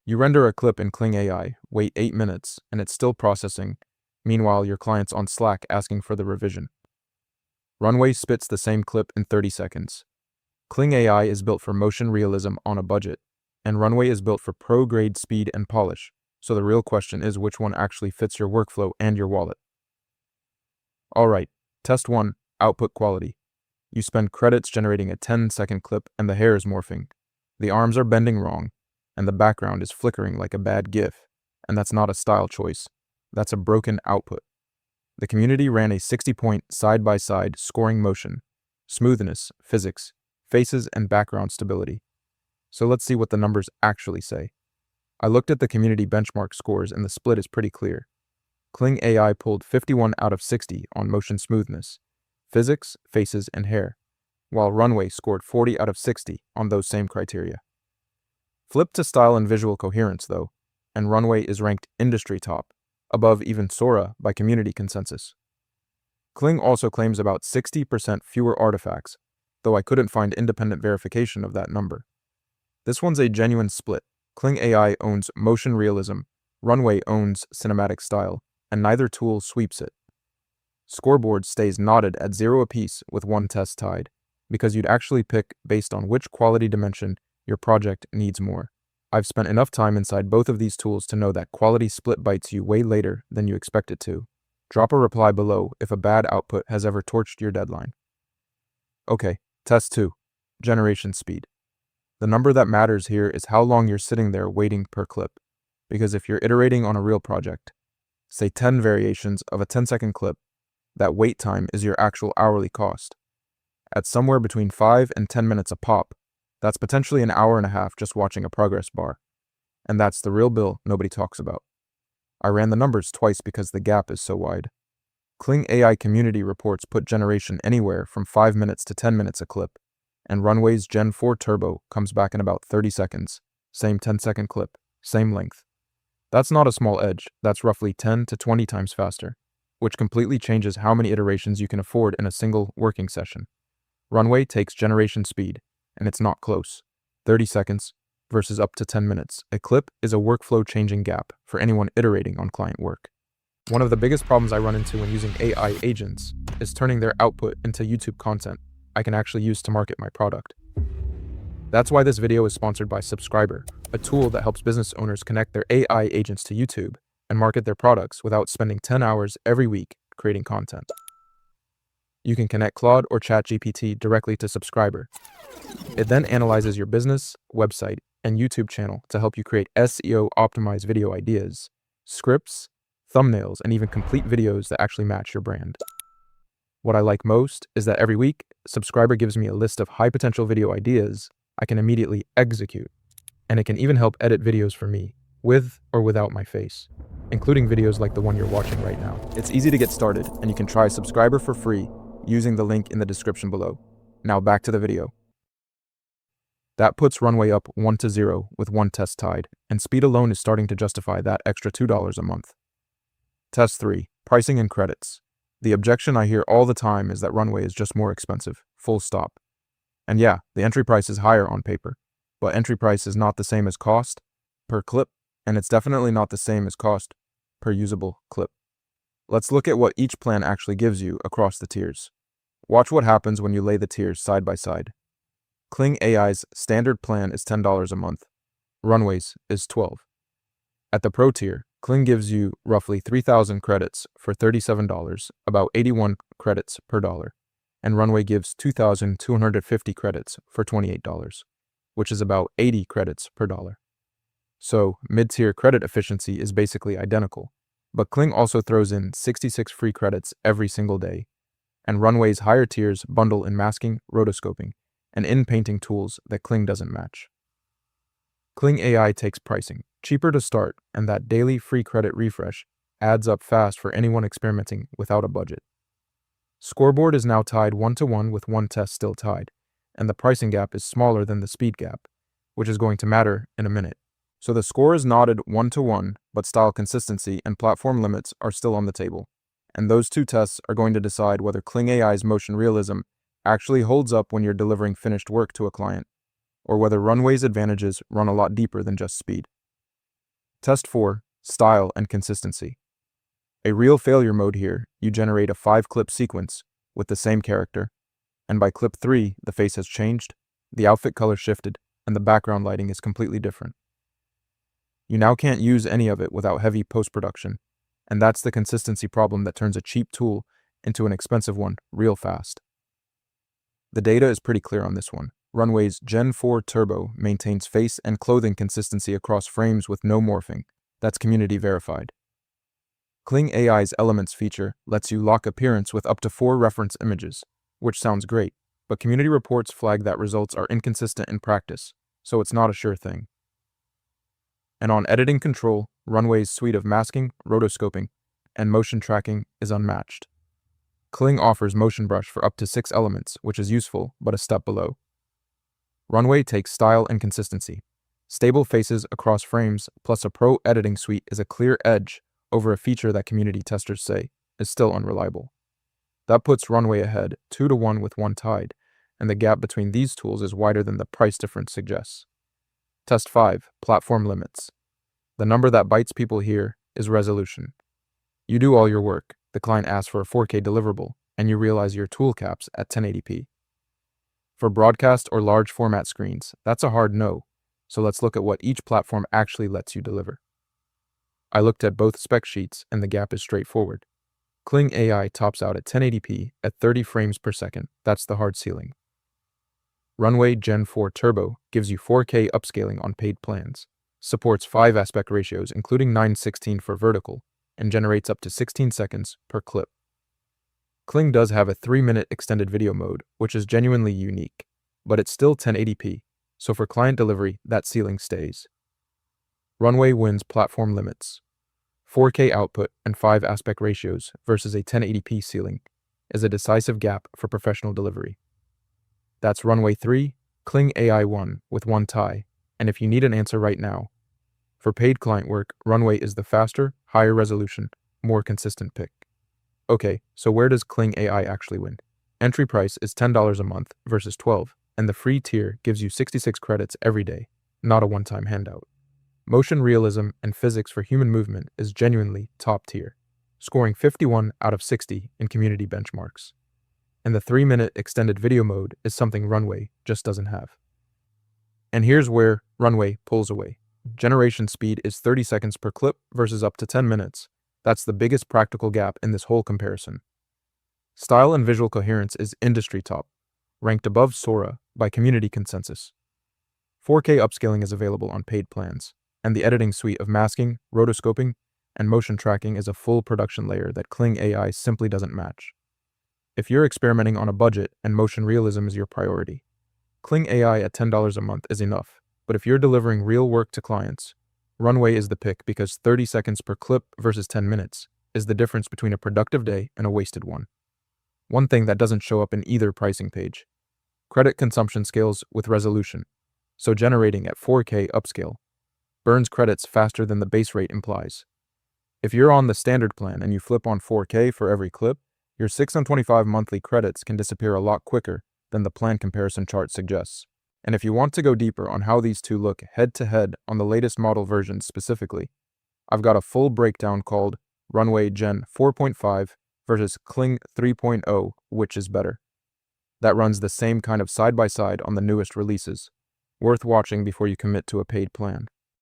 You render a clip in Kling AI, wait 8 minutes, and it's still processing. Meanwhile, your client's on Slack asking for the revision. Runway spits the same clip in 30 seconds. Kling AI is built for motion realism on a budget, and Runway is built for pro-grade speed and polish, so the real question is which one actually fits your workflow and your wallet. Alright, test 1, output quality. You spend credits generating a 10-second clip and the hair is morphing. The arms are bending wrong, and the background is flickering like a bad GIF, and that's not a style choice, that's a broken output. The community ran a 60-point side-by-side scoring motion, smoothness, physics, faces, and background stability. So let's see what the numbers actually say. I looked at the community benchmark scores and the split is pretty clear. Kling AI pulled 51 out of 60 on motion smoothness, physics, faces, and hair, while Runway scored 40 out of 60 on those same criteria. Flip to style and visual coherence, though, and Runway is ranked industry top, above even Sora by community consensus. Kling also claims about 60% fewer artifacts, though I couldn't find independent verification of that number. This one's a genuine split. Kling AI owns motion realism, Runway owns cinematic style, and neither tool sweeps it. Scoreboard stays knotted at 0 apiece with one test tied, because you'd actually pick based on which quality dimension your project needs more. I've spent enough time inside both of these tools to know that quality split bites you way later than you expect it to. Drop a reply below if a bad output has ever torched your deadline. Okay, test 2, generation speed. The number that matters here is how long you're sitting there waiting per clip, because if you're iterating on a real project, say 10 variations of a 10-second clip, that wait time is your actual hourly cost. At somewhere between 5 and 10 minutes a pop, that's potentially an hour and a half just watching a progress bar. And that's the real bill nobody talks about. I ran the numbers twice because the gap is so wide. Kling AI community reports put generation anywhere from 5 minutes to 10 minutes a clip, and Runway's Gen 4 Turbo comes back in about 30 seconds, same 10-second clip, same length. That's not a small edge, that's roughly 10 to 20 times faster, which completely changes how many iterations you can afford in a single working session. Runway takes generation speed, and it's not close. 30 seconds versus up to 10 minutes. A clip is a workflow-changing gap for anyone iterating on client work. One of the biggest problems I run into when using AI agents is turning their output into YouTube content I can actually use to market my product. That's why this video is sponsored by Subscriber, a tool that helps business owners connect their AI agents to YouTube and market their products without spending 10 hours every week creating content. You can connect Claude or ChatGPT directly to Subscriber. It then analyzes your business, website, and YouTube channel to help you create SEO-optimized video ideas, scripts, thumbnails, and even complete videos that actually match your brand. What I like most is that every week, Subscriber gives me a list of high-potential video ideas I can immediately execute, and it can even help edit videos for me, with or without my face, including videos like the one you're watching right now. It's easy to get started, and you can try Subscriber for free using the link in the description below. Now back to the video. That puts Runway up 1-0 with one test tied, and speed alone is starting to justify that extra $2 a month. Test 3, pricing and credits. The objection I hear all the time is that Runway is just more expensive, full stop. And yeah, the entry price is higher on paper, but entry price is not the same as cost per clip, and it's definitely not the same as cost per usable clip. Let's look at what each plan actually gives you across the tiers. Watch what happens when you lay the tiers side by side. Kling AI's standard plan is $10 a month. Runway's is $12. At the Pro tier, Kling gives you roughly 3,000 credits for $37, about 81 credits per dollar, and Runway gives 2,250 credits for $28, which is about 80 credits per dollar. So, mid-tier credit efficiency is basically identical, but Kling also throws in 66 free credits every single day, and Runway's higher tiers bundle in masking, rotoscoping, and in-painting tools that Kling doesn't match. Kling AI takes pricing, cheaper to start, and that daily free credit refresh adds up fast for anyone experimenting without a budget. Scoreboard is now tied 1-1 with one test still tied, and the pricing gap is smaller than the speed gap, which is going to matter in a minute. So the score is knotted 1-1, but style consistency and platform limits are still on the table, and those two tests are going to decide whether Kling AI's motion realism actually holds up when you're delivering finished work to a client, or whether Runway's advantages run a lot deeper than just speed. Test 4. Style and consistency. A real failure mode here, you generate a 5-clip sequence with the same character, and by clip 3, the face has changed, the outfit color shifted, and the background lighting is completely different. You now can't use any of it without heavy post-production, and that's the consistency problem that turns a cheap tool into an expensive one real fast. The data is pretty clear on this one. Runway's Gen 4 Turbo maintains face and clothing consistency across frames with no morphing. That's community verified. Kling AI's Elements feature lets you lock appearance with up to 4 reference images, which sounds great, but community reports flag that results are inconsistent in practice, so it's not a sure thing. And on editing control, Runway's suite of masking, rotoscoping, and motion tracking is unmatched. Kling offers Motion Brush for up to 6 elements, which is useful, but a step below. Runway takes style and consistency. Stable faces across frames plus a pro editing suite is a clear edge over a feature that community testers say is still unreliable. That puts Runway ahead 2-to-1 with one Tide, and the gap between these tools is wider than the price difference suggests. Test 5. Platform limits. The number that bites people here is resolution. You do all your work, the client asks for a 4K deliverable, and you realize your tool caps at 1080p. For broadcast or large format screens, that's a hard no, so let's look at what each platform actually lets you deliver. I looked at both spec sheets, and the gap is straightforward. Kling AI tops out at 1080p at 30 frames per second, that's the hard ceiling. Runway Gen 4 Turbo gives you 4K upscaling on paid plans, supports 5 aspect ratios including 9:16 for vertical, and generates up to 16 seconds per clip. Kling does have a 3-minute extended video mode, which is genuinely unique, but it's still 1080p, so for client delivery, that ceiling stays. Runway wins platform limits. 4K output and 5 aspect ratios versus a 1080p ceiling is a decisive gap for professional delivery. That's Runway 3, Kling AI 1 with one tie, and if you need an answer right now, for paid client work, Runway is the faster, higher resolution, more consistent pick. Okay, so where does Kling AI actually win? Entry price is $10 a month versus $12, and the free tier gives you 66 credits every day, not a one-time handout. Motion realism and physics for human movement is genuinely top tier, scoring 51 out of 60 in community benchmarks. And the 3-minute extended video mode is something Runway just doesn't have. And here's where Runway pulls away. Generation speed is 30 seconds per clip versus up to 10 minutes. That's the biggest practical gap in this whole comparison. Style and visual coherence is industry top, ranked above Sora by community consensus. 4K upscaling is available on paid plans, and the editing suite of masking, rotoscoping, and motion tracking is a full production layer that Kling AI simply doesn't match. If you're experimenting on a budget and motion realism is your priority, Kling AI at $10 a month is enough, but if you're delivering real work to clients, Runway is the pick because 30 seconds per clip versus 10 minutes is the difference between a productive day and a wasted one. One thing that doesn't show up in either pricing page. Credit consumption scales with resolution, so generating at 4K upscale burns credits faster than the base rate implies. If you're on the standard plan and you flip on 4K for every clip, your 625 monthly credits can disappear a lot quicker than the plan comparison chart suggests. And if you want to go deeper on how these two look head-to-head on the latest model versions specifically, I've got a full breakdown called Runway Gen 4.5 versus Kling 3.0, which is better. That runs the same kind of side-by-side on the newest releases. Worth watching before you commit to a paid plan.